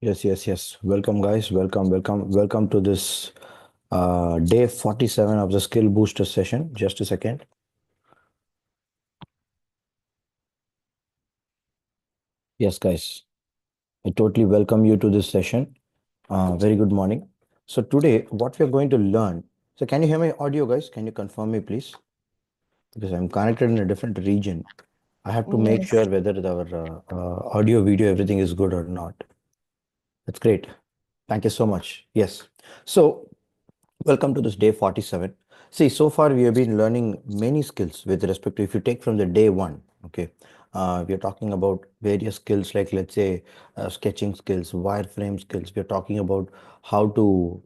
Yes, yes, yes. Welcome, guys. Welcome to this day 47 of the Skill Booster session. Just a second. Yes, guys. I totally welcome you to this session. Very good morning. So today, what we're going to learn. So can you hear my audio, guys? Can you confirm me, please? Because I'm connected in a different region. I have to make sure Yes. whether our audio, video, everything is good or not. That's great. Thank you so much. Yes. So welcome to this day 47. See, so far we have been learning many skills with respect to if you take from the day one, okay, we are talking about various skills like let's say sketching skills, wireframe skills. We are talking about how to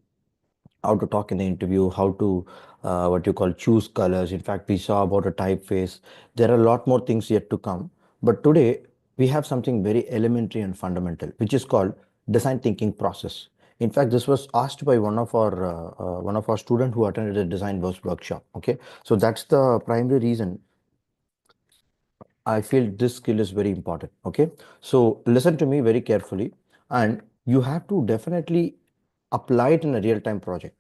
how to talk in the interview, how to what you call choose colors. In fact, we saw about a typeface. There are a lot more things yet to come. But today we have something very elementary and fundamental, which is called design thinking process. In fact, this was asked by one of our student who attended a design workshop. Okay, so that's the primary reason I feel this skill is very important. Okay, so listen to me very carefully, and you have to definitely apply it in a real-time project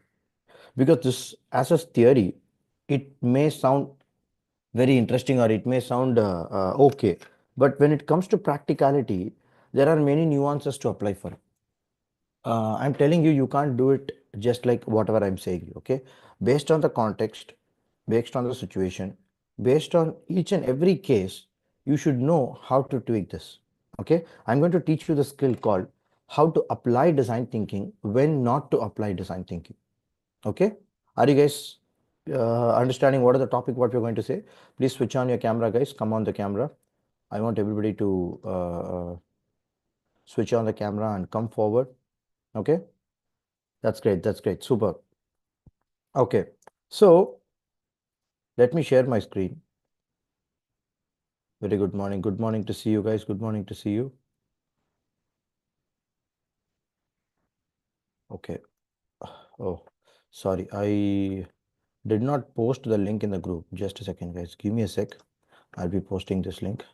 because this as a theory it may sound very interesting or it may sound okay, but when it comes to practicality there are many nuances to apply for it. I'm telling you, you can't do it just like whatever I'm saying, okay? Based on the context, based on the situation, based on each and every case, you should know how to tweak this, okay? I'm going to teach you the skill called how to apply design thinking when not to apply design thinking, okay? Are you guys understanding what are the topic, what we're going to say? Please switch on your camera, guys. Come on the camera. I want everybody to switch on the camera and come forward, okay? That's great. That's great. Super. Okay. So let me share my screen. Very good morning. Good morning to see you guys. Good morning to see you. Okay. Oh, sorry. I did not post the link in the group. Just a second, guys. Give me a sec. I'll be posting this link.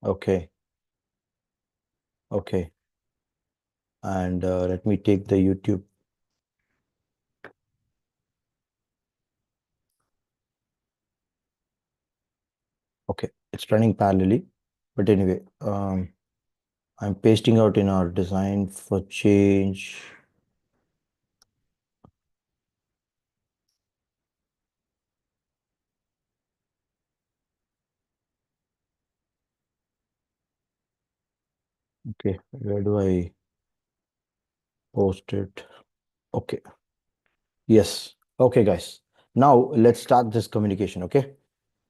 Okay. Okay. And let me take the YouTube. Okay. It's running parallelly. But anyway, I'm pasting out in our design for change. Okay. Where do I post it? Okay. Yes. Okay, guys. Now let's start this communication. Okay.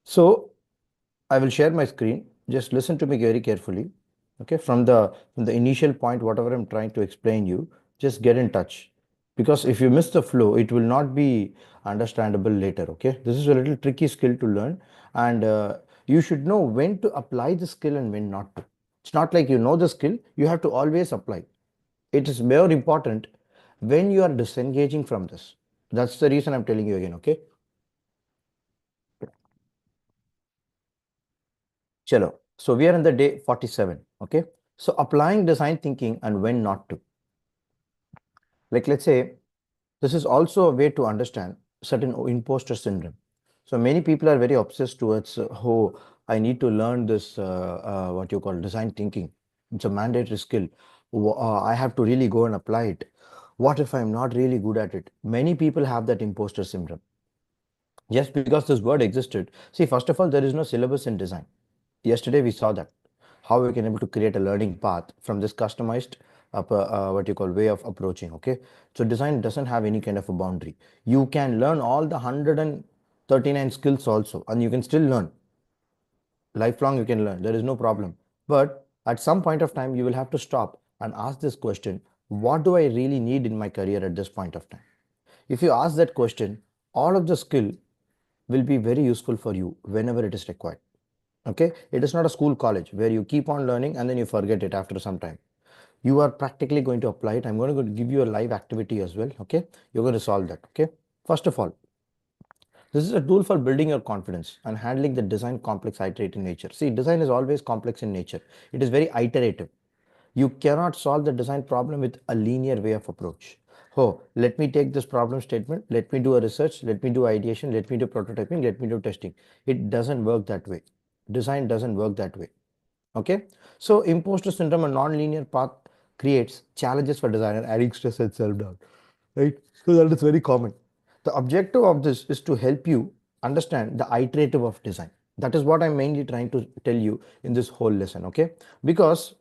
So I will share my screen. Just listen to me very carefully. Okay. From the initial point, whatever I'm trying to explain you, just get in touch. Because if you miss the flow, it will not be understandable later. Okay. This is a little tricky skill to learn, and you should know when to apply the skill and when not to. It's not like you know the skill, you have to always apply. It is more important when you are disengaging from this. That's the reason I'm telling you again, okay? Chalo. So we are in the day 47, okay? So applying design thinking and when not to. Like let's say this is also a way to understand certain imposter syndrome. So many people are very obsessed towards oh, I need to learn this what you call design thinking. It's a mandatory skill. I have to really go and apply it. What if I'm not really good at it? Many people have that imposter syndrome. Just because this word existed. See, first of all, there is no syllabus in design. Yesterday we saw that how we can able to create a learning path from this customized what you call way of approaching. Okay, so design doesn't have any kind of a boundary. You can learn all the 139 skills also, and you can still learn lifelong. You can learn. There is no problem. But at some point of time, you will have to stop and ask this question: what do I really need in my career at this point of time? If you ask that question, all of the skill will be very useful for you whenever it is required. Okay, it is not a school college where you keep on learning and then you forget it after some time. You are practically going to apply it. I'm going to give you a live activity as well. Okay, you're going to solve that. Okay, first of all, This is a tool for building your confidence and handling the design complex iterative nature. See, design is always complex in nature. It is very iterative. You cannot solve the design problem with a linear way of approach. Oh, let me take this problem statement, let me do a research, let me do ideation, let me do prototyping, let me do testing. It doesn't work that way. Design doesn't work that way. Okay. So imposter syndrome, a non-linear path, creates challenges for designer, adding stress and self-doubt. Right. So that is very common. The objective of this is to help you understand the iterative of design. That is what I'm mainly trying to tell you in this whole lesson. Okay. Because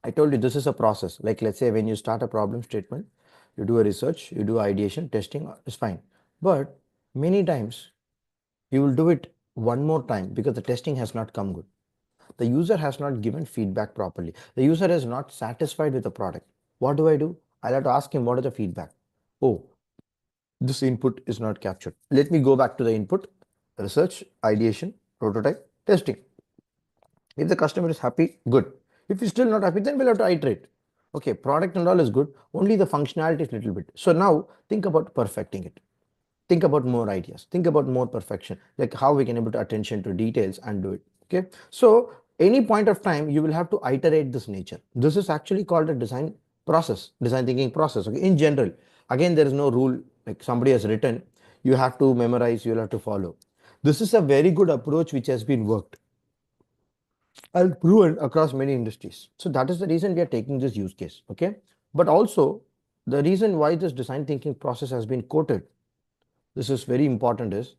I told you this is a process. Like, let's say when you start a problem statement, you do a research, you do ideation, testing is fine. But many times you will do it one more time because the testing has not come good. The user has not given feedback properly. The user is not satisfied with the product. What do? I'll have to ask him what is the feedback. Oh, this input is not captured. Let me go back to the input, research, ideation, prototype, testing. If the customer is happy, good. If he's still not happy, then we'll have to iterate. Okay, product and all is good. Only the functionality is little bit. So now think about perfecting it. Think about more ideas. Think about more perfection, like how we can able to attention to details and do it. Okay. So any point of time, you will have to iterate this nature. This is actually called a design process, design thinking process. Okay. In general, again, there is no rule like somebody has written, you have to memorize, you'll have to follow. This is a very good approach which has been worked and proven across many industries. So that is the reason we are taking this use case. Okay. But also the reason why this design thinking process has been quoted, this is very important, is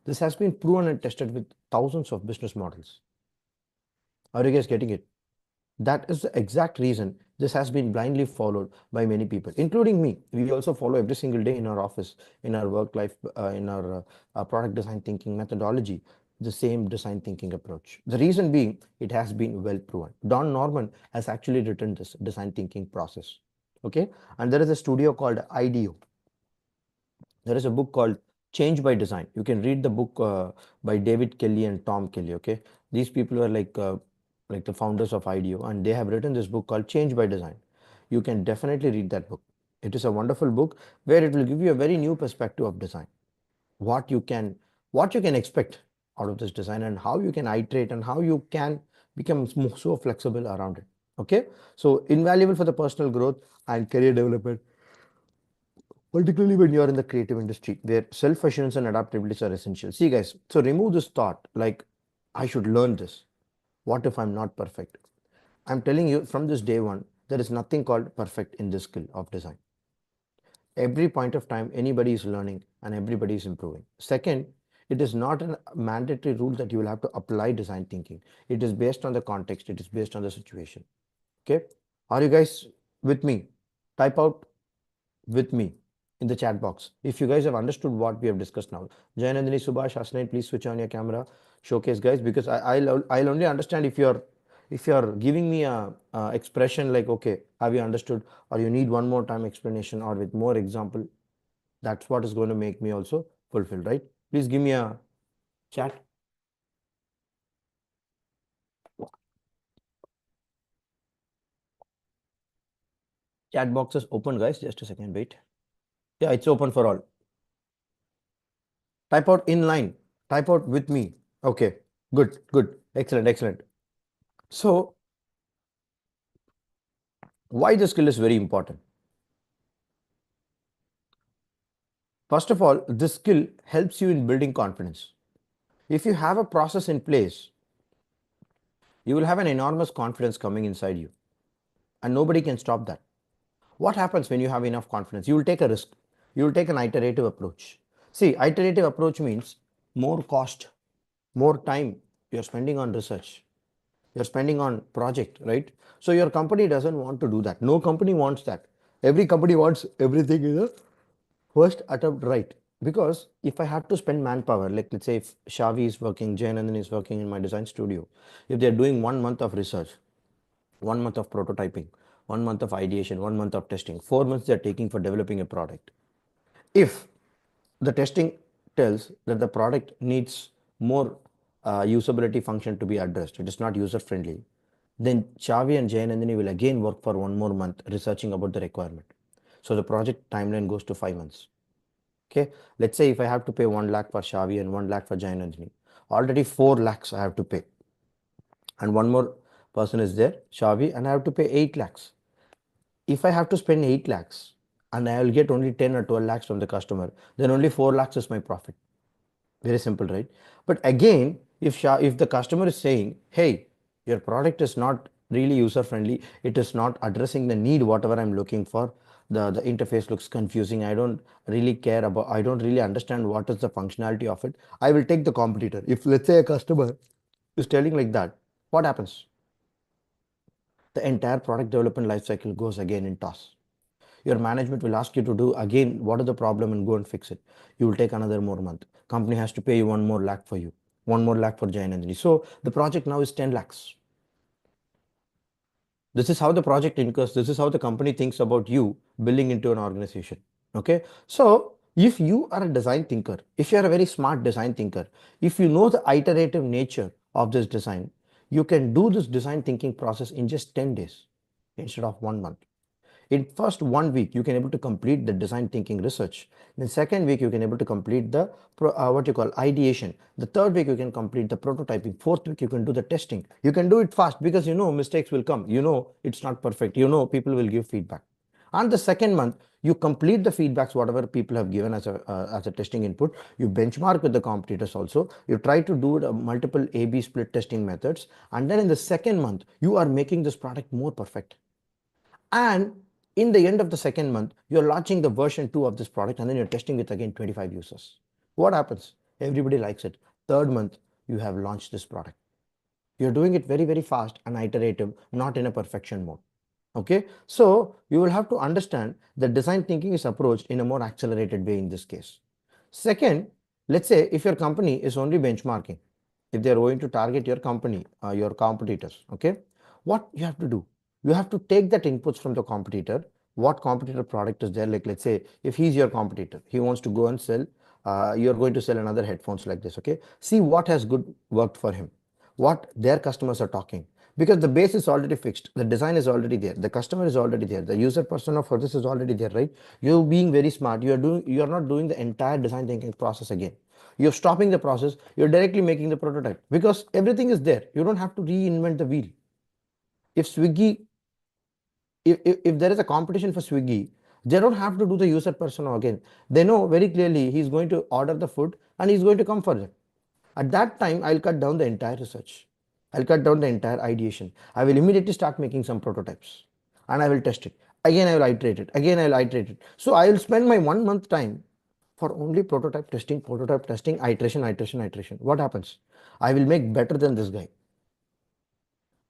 this has been proven and tested with thousands of business models. Are you guys getting it? That is the exact reason this has been blindly followed by many people, including me. We also follow every single day in our office, in our work life, in our product design thinking methodology, the same design thinking approach. The reason being, it has been well proven. Don Norman has actually written this design thinking process. Okay. And there is a studio called IDEO. There is a book called Change by Design. You can read the book by David Kelly and Tom Kelly. Okay, these people were like the founders of IDEO, and they have written this book called Change by Design. You can definitely read that book. It is a wonderful book where it will give you a very new perspective of design. What you can expect out of this design, and how you can iterate, and how you can become so flexible around it. Okay, so invaluable for the personal growth and career development, particularly when you're in the creative industry where self-assurance and adaptability are essential. See guys, so remove this thought like I should learn this. What if I'm not perfect? I'm telling you from this day one, there is nothing called perfect in this skill of design. Every point of time, anybody is learning and everybody is improving. Second, it is not a mandatory rule that you will have to apply design thinking. It is based on the context, it is based on the situation. Okay, are you guys with me? Type out with me in the chat box if you guys have understood what we have discussed now. Jayanandini, Subhash, Hasnain, please switch on your camera, showcase guys, because I'll only understand if you're giving me a expression like, okay, have you understood, or you need one more time explanation or with more example. That's what is going to make me also fulfilled, right? Please give me a chat. Chat box is open, guys. Just a second, wait. Yeah, it's open for all. Type out in line. Type out with me. Okay, good, good, excellent, excellent. So why the skill is very important? First of all, this skill helps you in building confidence. If you have a process in place, you will have an enormous confidence coming inside you, and nobody can stop that. What happens when you have enough confidence? You will take a risk. You will take an iterative approach. See, iterative approach means more cost, more time you're spending on research, you're spending on project, right? So your company doesn't want to do that. No company wants that. Every company wants everything in a first attempt right. Because if I have to spend manpower, like let's say if Shavi is working, Jayanandan is working in my design studio, if they're doing 1 month of research, 1 month of prototyping, 1 month of ideation, 1 month of testing, 4 months they're taking for developing a product. If the testing tells that the product needs more usability function to be addressed, it is not user friendly, then Chavi and Jayanandini will again work for 1 more month researching about the requirement. So the project timeline goes to 5 months. Okay, let's say if I have to pay 1 lakh for Shavi and 1 lakh for Jainanjani, already 4 lakhs I have to pay. And one more person is there, Shavi, and I have to pay 8 lakhs. If I have to spend 8 lakhs and I will get only 10 or 12 lakhs from the customer, then only 4 lakhs is my profit. Very simple, right? But again, if the customer is saying, hey, your product is not really user friendly, it is not addressing the need, whatever I'm looking for, the interface looks confusing, I don't really care about, I don't really understand what is the functionality of it, I will take the competitor. If let's say a customer is telling like that, what happens? The entire product development lifecycle goes again in toss. Your management will ask you to do again what is the problem and go and fix it. You will take another more month. Company has to pay you 1 more lakh for you, 1 more lakh for Jainanjali. So the project now is 10 lakhs. This is how the project incurs. This is how the company thinks about you building into an organization. Okay. So if you are a design thinker, if you are a very smart design thinker, if you know the iterative nature of this design, you can do this design thinking process in just 10 days instead of 1 month. In first 1 week, you can able to complete the design thinking research. In the second week, you can able to complete the what you call ideation. The third week, you can complete the prototyping. Fourth week, you can do the testing. You can do it fast because you know mistakes will come. You know it's not perfect. You know people will give feedback. And the second month, you complete the feedbacks whatever people have given as a testing input. You benchmark with the competitors also. You try to do the multiple A/B split testing methods. And then in the second month, you are making this product more perfect. And in the end of the second month, you're launching the version 2 of this product and then you're testing it again 25 users. What happens? Everybody likes it. Third month, you have launched this product. You're doing it very, very fast and iterative, not in a perfection mode. Okay, so you will have to understand that design thinking is approached in a more accelerated way in this case. Second, let's say if your company is only benchmarking, if they're going to target your company, your competitors, okay, what you have to do? You have to take that inputs from the competitor. What competitor product is there? Like let's say if he's your competitor, he wants to go and sell, you're going to sell another headphones like this, okay? See what has good worked for him, what their customers are talking, because the base is already fixed, the design is already there, the customer is already there, the user persona for this is already there, right? You're being very smart, you're not doing the entire design thinking process again. You're stopping the process, you're directly making the prototype because everything is there. You don't have to reinvent the wheel. If Swiggy, if there is a competition for Swiggy, they don't have to do the user persona again. They know very clearly he's going to order the food and he's going to come for them. At that time, I'll cut down the entire research. I'll cut down the entire ideation. I will immediately start making some prototypes and I will test it. Again, I will iterate it. Again, I will iterate it. So I will spend my 1 month time for only prototype testing, iteration, iteration, iteration. What happens? I will make better than this guy.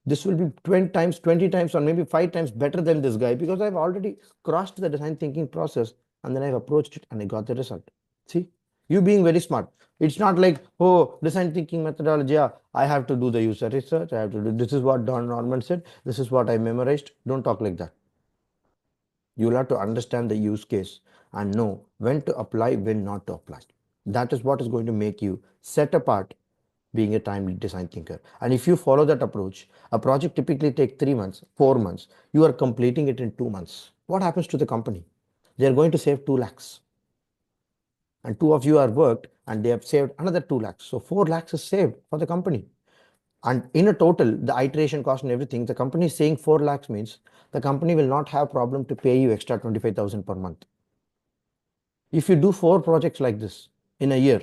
This will be 20 times, 20 times, or maybe 5 times better than this guy because I've already crossed the design thinking process and then I've approached it and I got the result. See, you being very smart. It's not like, oh, design thinking methodology, yeah, I have to do the user research, I have to do this is what Don Norman said, this is what I memorized. Don't talk like that. You'll have to understand the use case and know when to apply, when not to apply. That is what is going to make you set apart being a timely design thinker. And if you follow that approach, a project typically takes 3 months, 4 months. You are completing it in 2 months. What happens to the company? They are going to save 2 lakhs. And two of you are worked and they have saved another 2 lakhs. So 4 lakhs is saved for the company. And in a total, the iteration cost and everything, the company is saying 4 lakhs means the company will not have problem to pay you extra 25,000 per month. If you do 4 projects like this in a year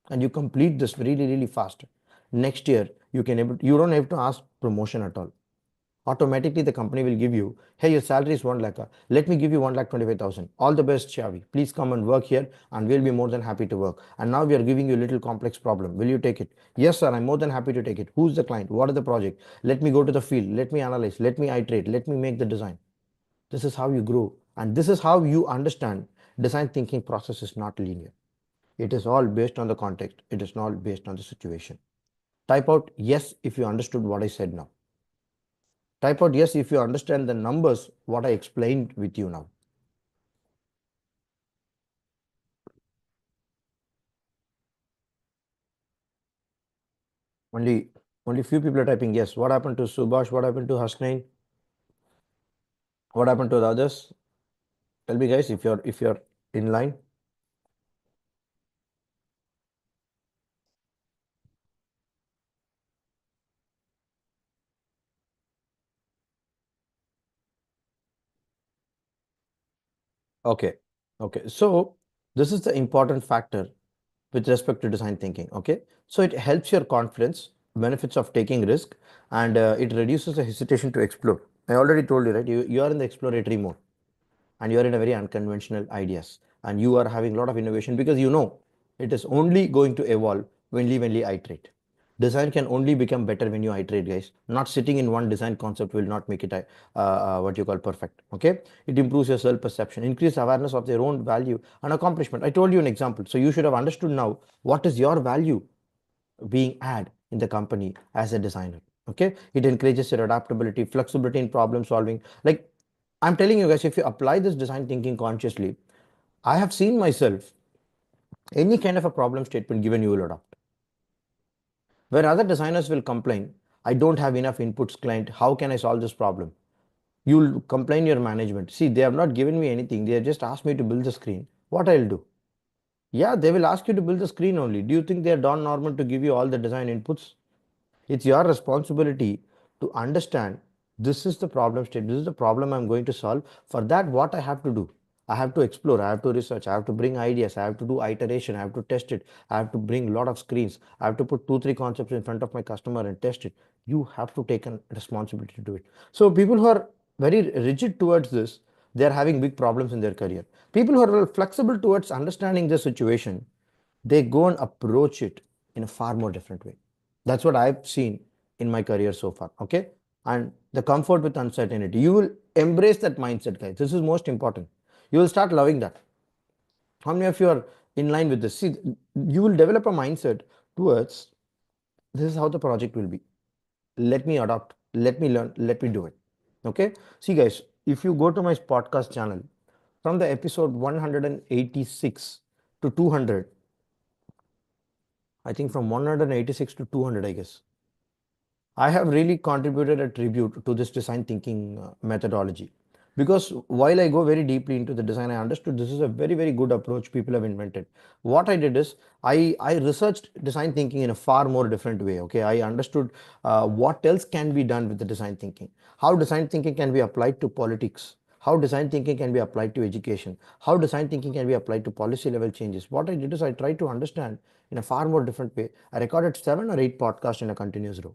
and you complete this really, really fast, next year you don't have to ask promotion at all. Automatically the company will give you, hey, your salary is 1 lakh. Let me give you 1,25,000. All the best, Shavi. Please come and work here and we'll be more than happy to work. And now we are giving you a little complex problem. Will you take it? Yes, sir. I'm more than happy to take it. Who's the client? What is the project? Let me go to the field. Let me analyze. Let me iterate. Let me make the design. This is how you grow. And this is how you understand design thinking process is not linear. It is all based on the context. It is not based on the situation. Type out yes if you understood what I said now. Type out yes if you understand the numbers, what I explained with you now. Only few people are typing yes. What happened to Subhash? What happened to Hasnain? What happened to the others? Tell me guys if you're in line. Okay. Okay. So this is the important factor with respect to design thinking. Okay. So it helps your confidence, benefits of taking risk, and it reduces the hesitation to explore. I already told you, right? You are in the exploratory mode and you are in a very unconventional ideas and you are having a lot of innovation because you know it is only going to evolve when you iterate. Design can only become better when you iterate, guys. Not sitting in one design concept will not make it what you call perfect. Okay, it improves your self perception, increase awareness of their own value and accomplishment. I told you an example, so you should have understood now what is your value being add in the company as a designer. Okay, it encourages your adaptability, flexibility in problem solving. Like I'm telling you guys, if you apply this design thinking consciously, I have seen myself, any kind of a problem statement given, you will adopt. Where other designers will complain, I don't have enough inputs, client, how can I solve this problem? You'll complain your management. See, they have not given me anything. They have just asked me to build the screen. What I'll do? Yeah, they will ask you to build the screen only. Do you think they are Don Norman to give you all the design inputs? It's your responsibility to understand this is the problem state, this is the problem I'm going to solve. For that, what I have to do? I have to explore, I have to research, I have to bring ideas, I have to do iteration, I have to test it, I have to bring a lot of screens, I have to put 2, 3 concepts in front of my customer and test it. You have to take a responsibility to do it. So people who are very rigid towards this, they are having big problems in their career. People who are flexible towards understanding the situation, they go and approach it in a far more different way. That's what I've seen in my career so far. Okay. And the comfort with uncertainty, you will embrace that mindset, guys. This is most important. You will start loving that. How many of you are in line with this? See, you will develop a mindset towards this is how the project will be. Let me adopt, let me learn, let me do it. Okay. See, guys, if you go to my podcast channel from the episode 186 to 200, I think from 186 to 200, I guess, I have really contributed a tribute to this design thinking methodology. Because while I go very deeply into the design, I understood this is a very, very good approach people have invented. What I did is I researched design thinking in a far more different way. Okay, I understood what else can be done with the design thinking, how design thinking can be applied to politics, how design thinking can be applied to education, how design thinking can be applied to policy level changes. What I did is I tried to understand in a far more different way. I recorded 7 or 8 podcasts in a continuous row.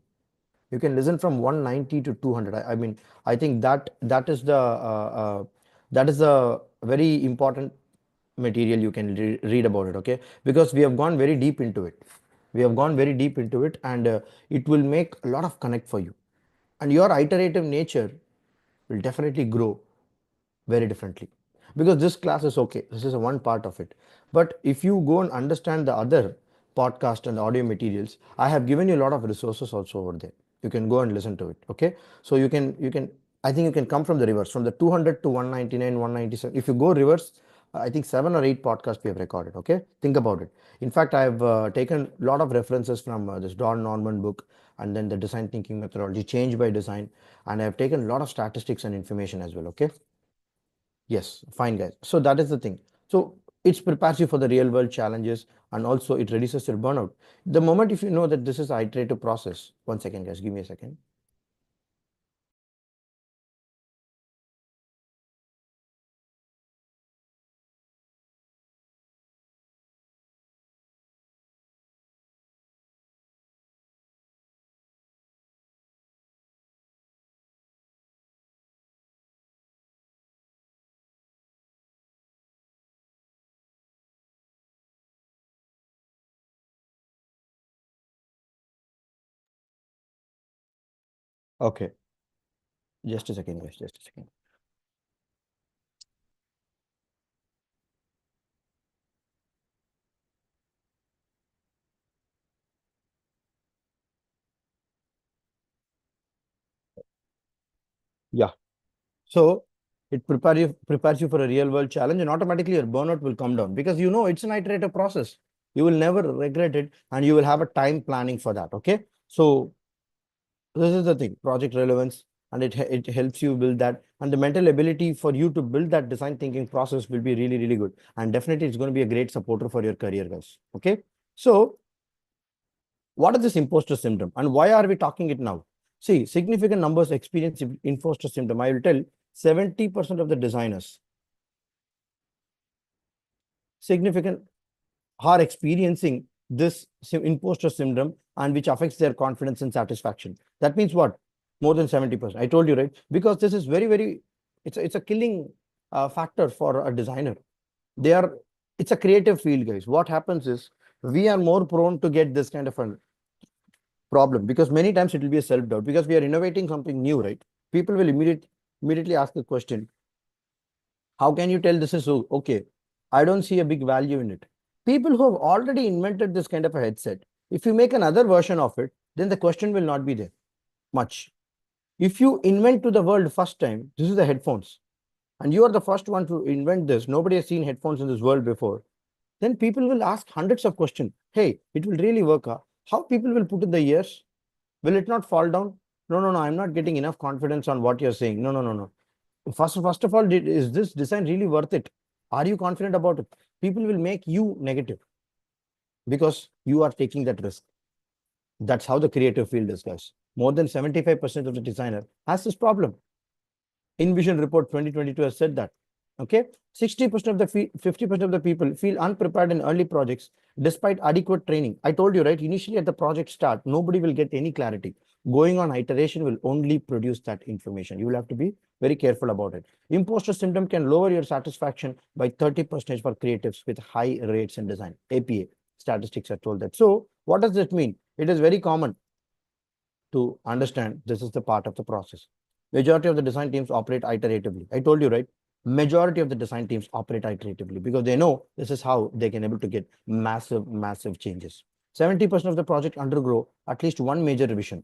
You can listen from 190 to 200. I mean, I think that is the very important material you can read about it. Okay, because we have gone very deep into it. We have gone very deep into it, and it will make a lot of connect for you, and your iterative nature will definitely grow very differently. Because this class is okay, this is a one part of it, but if you go and understand the other podcast and audio materials, I have given you a lot of resources also over there. You can go and listen to it. Okay, so you can I think you can come from the reverse, from the 200 to 199, 197. If you go reverse, I think 7 or 8 podcasts we have recorded. Okay, think about it. In fact, I have taken a lot of references from this Don Norman book, and then the design thinking methodology, Change by Design, and I have taken a lot of statistics and information as well. Okay, yes, fine, guys. So that is the thing. So it prepares you for the real world challenges, and also it reduces your burnout. The moment if you know that this is an iterative process, 1 second, guys, give me a second. Okay, just a second, guys, just a second. Yeah. So it prepares you for a real world challenge, and automatically your burnout will come down because you know it's an iterative process. You will never regret it, and you will have a time planning for that. Okay. So this is the thing, project relevance, and it helps you build that, and the mental ability for you to build that design thinking process will be really, really good, and definitely it's going to be a great supporter for your career, guys. Okay, so what is this imposter syndrome and why are we talking it now? See, significant numbers experience imposter syndrome. I will tell 70% of the designers significant are experiencing this imposter syndrome, and which affects their confidence and satisfaction. That means what? More than 70%. I told you, right? Because this is very, very, it's a killing factor for a designer. They are, it's a creative field, guys. What happens is we are more prone to get this kind of a problem because many times it will be a self-doubt because we are innovating something new, right? People will immediately ask the question, how can you tell this is so okay? I don't see a big value in it. People who have already invented this kind of a headset, if you make another version of it, then the question will not be there much. If you invent to the world first time, this is the headphones, and you are the first one to invent this, nobody has seen headphones in this world before, then people will ask hundreds of questions. Hey, it will really work, huh? How people will put in the ears? Will it not fall down? No, no, no, I'm not getting enough confidence on what you're saying. No, no, no, no. First of all, is this design really worth it? Are you confident about it? People will make you negative because you are taking that risk. That's how the creative field is, guys. More than 75% of the designer has this problem. InVision report 2022 has said that. Okay, 60% of the 50% of the people feel unprepared in early projects despite adequate training. I told you, right? Initially at the project start, nobody will get any clarity. Going on iteration will only produce that information. You will have to be very careful about it. Imposter syndrome can lower your satisfaction by 30% for creatives with high rates in design. APA statistics have told that. So what does that mean? It is very common to understand this is the part of the process. Majority of the design teams operate iteratively. I told you, right? Majority of the design teams operate iteratively because they know this is how they can able to get massive, massive changes. 70% of the project undergo at least one major revision.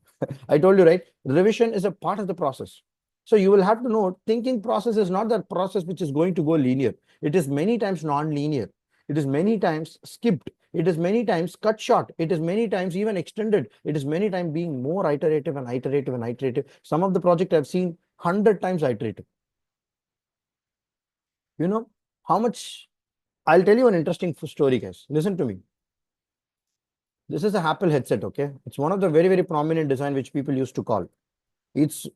I told you, right? Revision is a part of the process. So you will have to know thinking process is not that process which is going to go linear. It is many times non-linear. It is many times skipped. It is many times cut short. It is many times even extended. It is many times being more iterative and iterative and iterative. Some of the project I've seen 100 times iterative. You know how much? I'll tell you an interesting story, guys. Listen to me. This is a Apple headset, okay? It's one of the very, very prominent design which people used to call. It's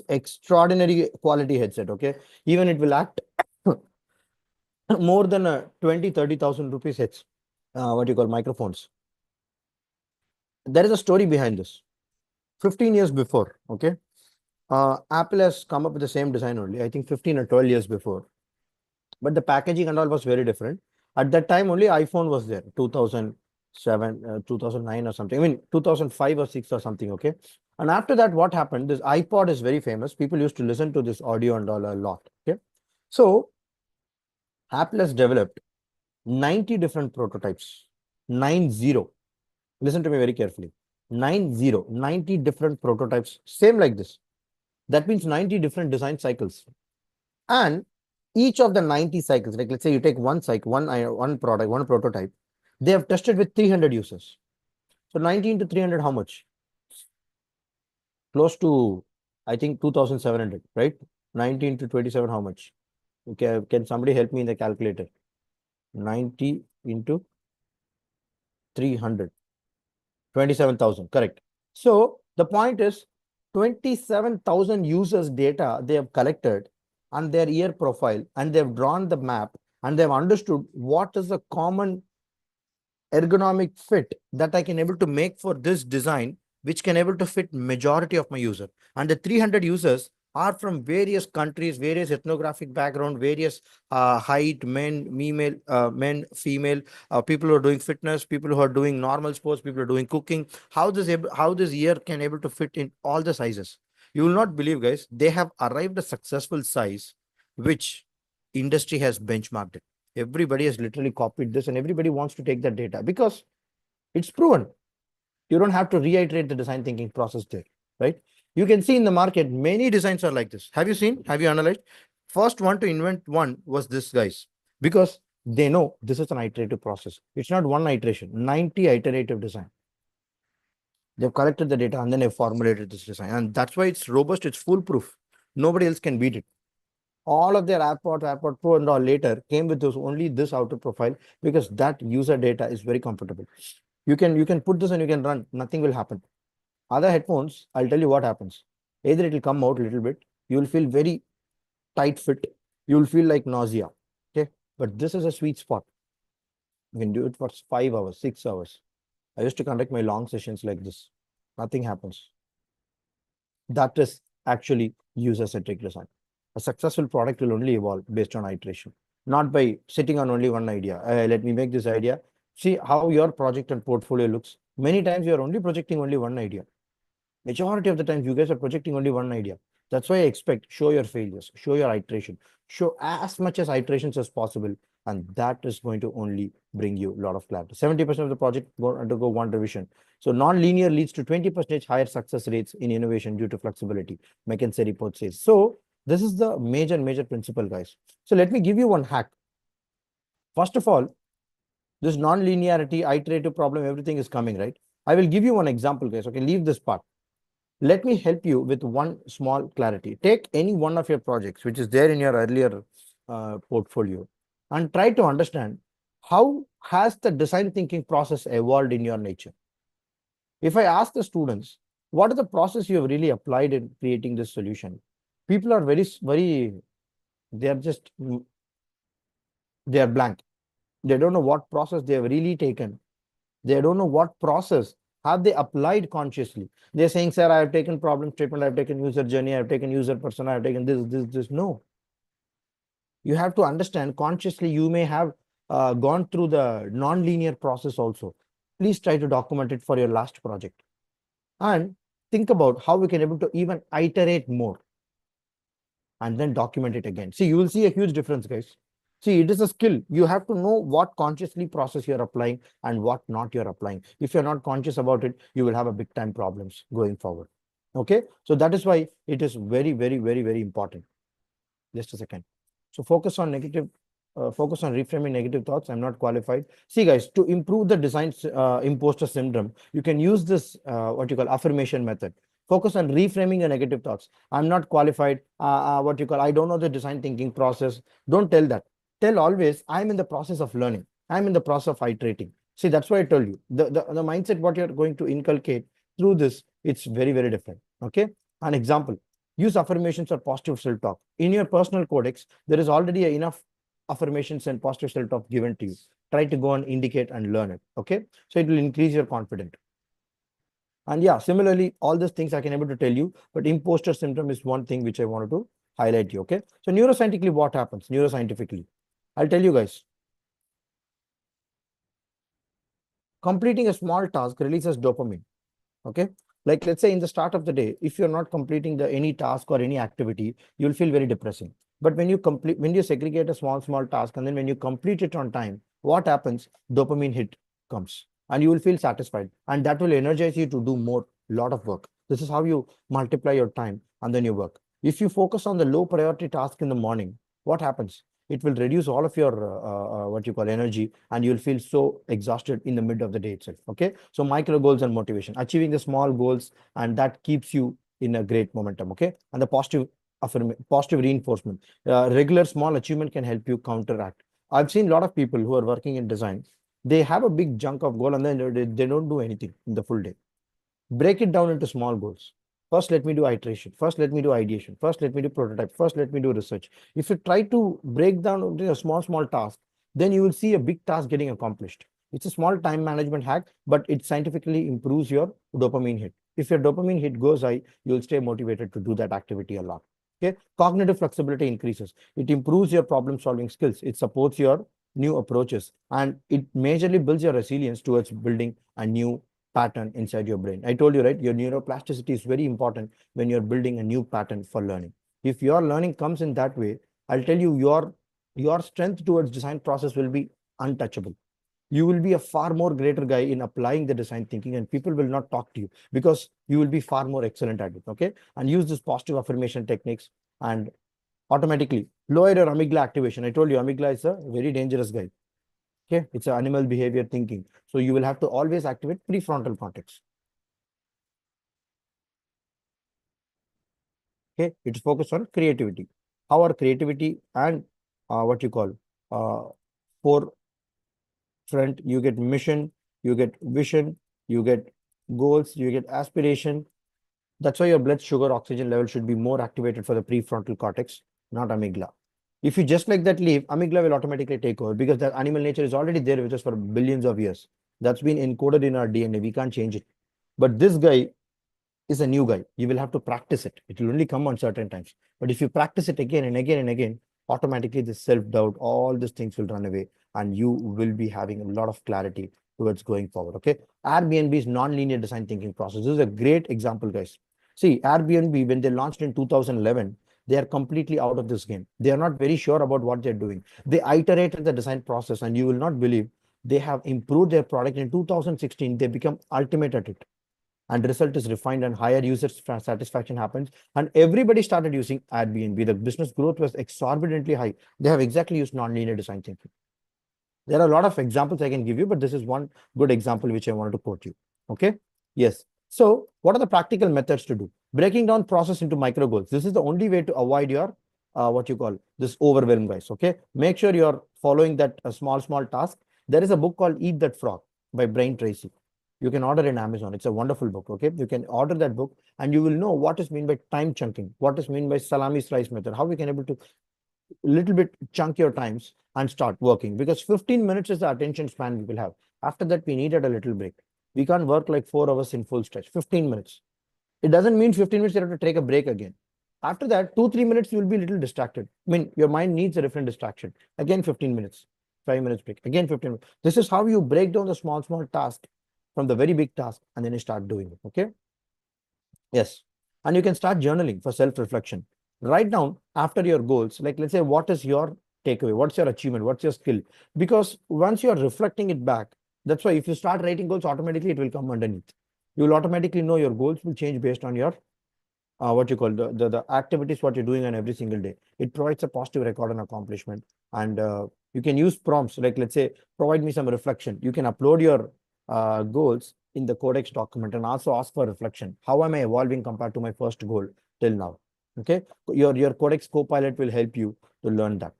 extraordinary quality headset, okay? Even it will act more than a 20-30,000 rupees heads. What you call microphones. There is a story behind this. 15 years before, okay? Apple has come up with the same design only, I think 15 or 12 years before. But the packaging and all was very different. At that time, only iPhone was there, 2007, 2009 or something. I mean, 2005 or 6 or something, okay? And after that, what happened? This iPod is very famous. People used to listen to this audio and all a lot, okay? So, Apple has developed 90 different prototypes, 90. Listen to me very carefully. 90 different prototypes, same like this. That means 90 different design cycles. And each of the 90 cycles, like let's say you take one cycle, one product, one prototype, they have tested with 300 users. So 90 into 300, how much? Close to, I think 2,700, right? 90 into 27, how much? Okay, can somebody help me in the calculator? 90 into 300. 27,000, correct. So the point is 27,000 users data they have collected and their ear profile, and they've drawn the map, and they've understood what is the common ergonomic fit that I can able to make for this design, which can able to fit majority of my user. And the 300 users are from various countries, various ethnographic background, various height, men, female, people who are doing fitness, people who are doing normal sports, people who are doing cooking. How this year can able to fit in all the sizes. You will not believe, guys, they have arrived a successful size, which industry has benchmarked it. Everybody has literally copied this, and everybody wants to take that data because it's proven. You don't have to reiterate the design thinking process there, right? You can see in the market, many designs are like this. Have you seen? Have you analyzed? First one to invent one was this, guys, because they know this is an iterative process. It's not one iteration, 90 iterative design. They've collected the data and then they've formulated this design. And that's why it's robust, it's foolproof. Nobody else can beat it. All of their AirPod Pro and all later came with only this outer profile because that user data is very comfortable. You can put this and you can run, nothing will happen. Other headphones, I'll tell you what happens. Either it will come out a little bit, you will feel very tight fit, you will feel like nausea. Okay, but this is a sweet spot. You can do it for 5 hours, 6 hours. I used to conduct my long sessions like this. Nothing happens. That is actually user-centric design. A successful product will only evolve based on iteration, not by sitting on only one idea. Let me make this idea. See how your project and portfolio looks. Many times you are only projecting only one idea. Majority of the times you guys are projecting only one idea. That's why I expect show your failures, show your iteration, show as much as iterations as possible, and that is going to only bring you a lot of clarity. 70% of the project go undergo one revision. So non-linear leads to 20% higher success rates in innovation due to flexibility. McKinsey report says. So this is the major principle, guys. So let me give you one hack. First of all, this non-linearity, iterative problem, everything is coming, right? I will give you one example, guys. Okay, leave this part. Let me help you with one small clarity. Take any one of your projects, which is there in your earlier portfolio, and try to understand how has the design thinking process evolved in your nature. If I ask the students, what is the process you have really applied in creating this solution? People are they are just, they are blank. They don't know what process they have really taken. They don't know what process have they applied consciously. They're saying, sir, I have taken problem statement, I've taken user journey, I've taken user persona, I've taken this. No. You have to understand consciously, you may have gone through the non-linear process also. Please try to document it for your last project. And think about how we can able to even iterate more and then document it again. See, you will see a huge difference, guys. See, it is a skill. You have to know what consciously process you're applying and what not you're applying. If you're not conscious about it, you will have a big time problems going forward. Okay. So that is why it is very important. Just a second. So focus on reframing negative thoughts. I'm not qualified. See, guys, to improve the design imposter syndrome, you can use this what you call affirmation method. Focus on reframing your negative thoughts. I'm not qualified. What you call, I don't know the design thinking process. Don't tell that. Tell always, I'm in the process of learning. I'm in the process of iterating. See, that's why I told you. The mindset what you're going to inculcate through this, it's very different. Okay. An example. Use affirmations or positive self-talk. In your personal codex, there is already enough affirmations and positive self-talk given to you. Try to go and indicate and learn it. Okay. So it will increase your confidence. And yeah, similarly, all these things I can able to tell you, but imposter syndrome is one thing which I wanted to highlight you. Okay. So neuroscientifically, what happens? Neuroscientifically, I'll tell you guys. Completing a small task releases dopamine. Okay. Like let's say in the start of the day, if you're not completing any task or any activity, you'll feel very depressing. But when you segregate a small task and then when you complete it on time, what happens? Dopamine hit comes and you will feel satisfied and that will energize you to do lot of work. This is how you multiply your time and then your work. If you focus on the low priority task in the morning, what happens? It will reduce all of your what you call energy and you'll feel so exhausted in the mid of the day itself. Okay. So micro goals and motivation, achieving the small goals, and that keeps you in a great momentum. Okay. And the positive reinforcement, regular small achievement can help you counteract. I've seen a lot of people who are working in design. They have a big chunk of goal and then they don't do anything in the full day. Break it down into small goals. First, let me do iteration. First, let me do ideation. First, let me do prototype. First, let me do research. If you try to break down into a small task, then you will see a big task getting accomplished. It's a small time management hack, but it scientifically improves your dopamine hit. If your dopamine hit goes high, you'll stay motivated to do that activity a lot. Okay. Cognitive flexibility increases. It improves your problem solving skills. It supports your new approaches and it majorly builds your resilience towards building a new pattern inside your brain. I told you, right? Your neuroplasticity is very important when you're building a new pattern for learning. If your learning comes in that way, I'll tell you your strength towards design process will be untouchable. You will be a far more greater guy in applying the design thinking and people will not talk to you because you will be far more excellent at it. Okay. And use this positive affirmation techniques and automatically lower your amygdala activation. I told you amygdala is a very dangerous guy. Okay, it's an animal behavior thinking. So you will have to always activate prefrontal cortex. Okay, it's focused on creativity. How are creativity and what you call forefront, you get mission, you get vision, you get goals, you get aspiration. That's why your blood sugar oxygen level should be more activated for the prefrontal cortex, not amygdala. If you just like that leave, amygdala will automatically take over because that animal nature is already there with us for billions of years. That's been encoded in our DNA. We can't change it. But this guy is a new guy. You will have to practice it. It will only come on certain times. But if you practice it again and again and again, automatically the self-doubt, all these things will run away and you will be having a lot of clarity towards going forward. Okay. Airbnb's non-linear design thinking process. This is a great example, guys. See, Airbnb, when they launched in 2011, they are completely out of this game. They are not very sure about what they're doing. They iterated the design process and you will not believe they have improved their product. In 2016, they become ultimate at it and result is refined and higher user satisfaction happens and everybody started using Airbnb. The business growth was exorbitantly high. They have exactly used non-linear design thinking. There are a lot of examples I can give you, but this is one good example which I wanted to quote you. Okay. Yes. So what are the practical methods to do? Breaking down process into micro goals. This is the only way to avoid your what you call this overwhelm, guys. Okay. Make sure you're following that small task. There is a book called Eat That Frog by Brian Tracy. You can order in Amazon. It's a wonderful book. Okay. You can order that book and you will know what is meant by time chunking, what is meant by salami slice method, how we can able to little bit chunk your times and start working because 15 minutes is the attention span we will have. After that, we needed a little break. We can't work like 4 hours in full stretch. 15 minutes. It doesn't mean 15 minutes you have to take a break again. After that, 2-3 minutes, you will be a little distracted. I mean, your mind needs a different distraction. Again, 15 minutes, 5 minutes break. Again, 15 minutes. This is how you break down the small task from the very big task and then you start doing it. Okay. Yes. And you can start journaling for self-reflection. Write down after your goals, like let's say, what is your takeaway? What's your achievement? What's your skill? Because once you're reflecting it back, that's why if you start writing goals, automatically it will come underneath. You will automatically know your goals will change based on your what you call the activities, what you're doing on every single day. It provides a positive record and accomplishment. And you can use prompts, like let's say, provide me some reflection. You can upload your goals in the Codex document and also ask for reflection. How am I evolving compared to my first goal till now? Okay. Your Codex Copilot will help you to learn that.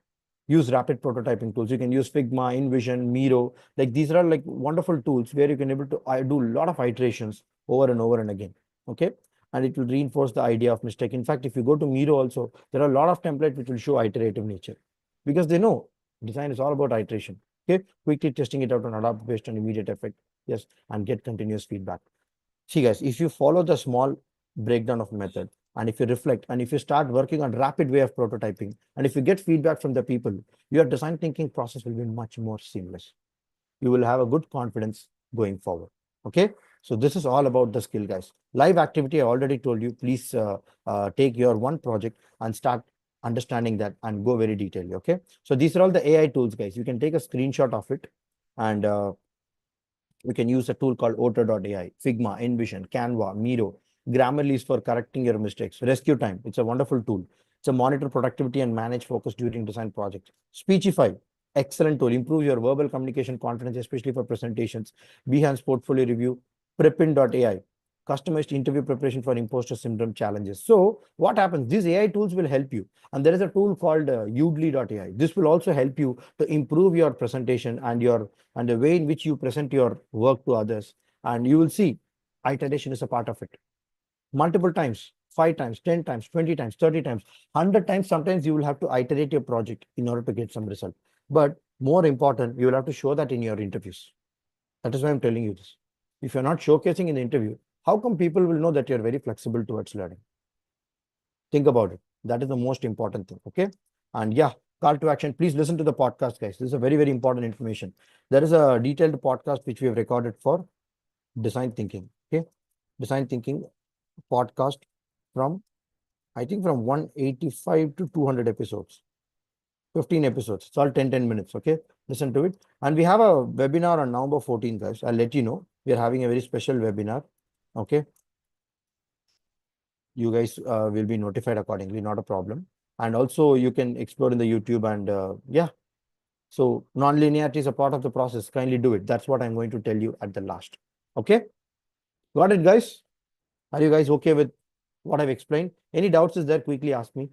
Use rapid prototyping tools. You can use Figma, InVision, Miro. Like these are like wonderful tools where you can able to do a lot of iterations over and over and again. Okay. And it will reinforce the idea of mistake. In fact, if you go to Miro also, there are a lot of templates which will show iterative nature because they know design is all about iteration. Okay. Quickly testing it out and adapt based on immediate effect. Yes. And get continuous feedback. See, guys, if you follow the small breakdown of method and if you reflect and if you start working on rapid way of prototyping and if you get feedback from the people, your design thinking process will be much more seamless. You will have a good confidence going forward. Okay. So this is all about the skill, guys. Live activity, I already told you, please take your one project and start understanding that and go very detailed. Okay. So these are all the AI tools, guys. You can take a screenshot of it and we can use a tool called Otter.ai, Figma, InVision, Canva, Miro. Grammarly is for correcting your mistakes. Rescue Time, it's a wonderful tool. It's a monitor productivity and manage focus during design projects. Speechify, excellent tool. Improve your verbal communication confidence, especially for presentations. Behance Portfolio Review, Prepin.ai, customized interview preparation for imposter syndrome challenges. So what happens? These AI tools will help you. And there is a tool called Udly.ai. This will also help you to improve your presentation and the way in which you present your work to others. And you will see iteration is a part of it. Multiple times, 5 times, 10 times, 20 times, 30 times, 100 times. Sometimes you will have to iterate your project in order to get some result. But more important, you will have to show that in your interviews. That is why I'm telling you this. If you're not showcasing in the interview, how come people will know that you're very flexible towards learning? Think about it. That is the most important thing. Okay. And yeah, call to action. Please listen to the podcast, guys. This is a very, very important information. There is a detailed podcast which we have recorded for design thinking. Okay. Design thinking podcast from, I think, from 185 to 200 episodes. 15 episodes. It's all 10 minutes. Okay. Listen to it. And we have a webinar on November 14th, guys. I'll let you know. We are having a very special webinar. Okay. You guys will be notified accordingly, not a problem. And also you can explore in the YouTube and yeah. So non-linearity is a part of the process. Kindly do it. That's what I'm going to tell you at the last. Okay. Got it, guys? Are you guys okay with what I've explained? Any doubts is there? Quickly ask me.